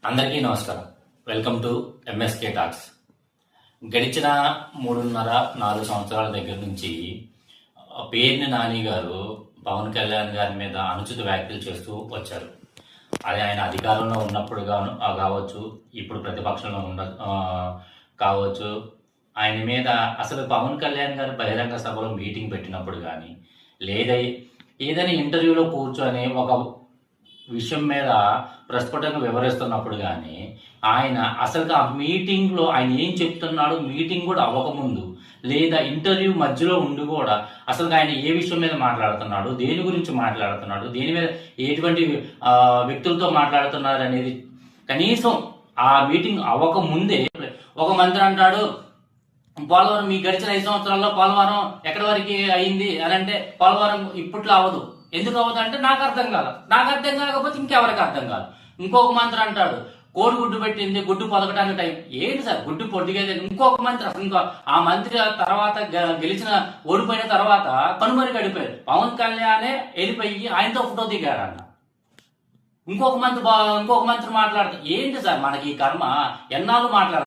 అందరికీ నమస్కారం. Welcome to MSK talks. గడిచిన 3.5-4 సంవత్సరాల దగ్గర నుంచి పేర్ని నాని గారు పవన్ కళ్యాణ్ గారి మీద అనుచిత వ్యాఖ్యలు చేస్తూ వచ్చారు. అది ఆయన అధికారంలో ఉన్నప్పుడు కావచ్చు, ఇప్పుడు ప్రతిపక్షంలో కావచ్చు. ఆయన మీద అసలు పవన్ కళ్యాణ్ గారు బహిరంగ సభలో మీటింగ్ పెట్టినప్పుడు కానీ, లేదా ఏదైనా ఇంటర్వ్యూలో కూర్చొని ఒక విషయం మీద ప్రస్ఫుటంగా వివరిస్తున్నప్పుడు కానీ, ఆయన అసలు ఆ మీటింగ్లో ఆయన ఏం చెప్తున్నాడు, మీటింగ్ కూడా అవ్వకముందు లేదా ఇంటర్వ్యూ మధ్యలో ఉండి కూడా అసలు ఆయన ఏ విషయం మీద మాట్లాడుతున్నాడు, దేని గురించి మాట్లాడుతున్నాడు, దేని మీద ఎటువంటి వ్యక్తులతో మాట్లాడుతున్నారు అనేది కనీసం ఆ మీటింగ్ అవ్వకముందే ఒక మంత్రి అంటాడు, పోలవరం మీ గడిచిన 5 సంవత్సరాల్లో పోలవరం ఎక్కడి వరకు అయింది అని అంటే, పోలవరం ఇప్పట్లో అవ్వదు. ఎందుకు అవ్వదు అంటే నాకు అర్థం కాకపోతే ఇంకెవరికి అర్థం కాదు. ఇంకొక మంత్రి అంటాడు, కోడి గుడ్డు పెట్టింది, గుడ్డు పొదగడానికి టైం. ఏంటి సార్ గుడ్డు పొద్దుగేది? ఇంకొక మంత్రి అసలు ఆ మంత్రి తర్వాత ఓడిపోయిన తర్వాత కనుమరి గడిపారు. పవన్ కళ్యాణే వెళ్ళిపోయి ఆయనతో ఫోటో దిగారన్న. ఇంకొక మంత్రి మాట్లాడుతూ ఏంటి సార్ మనకి ఈ కర్మ? ఎన్నాళ్ళు మాట్లాడతారు?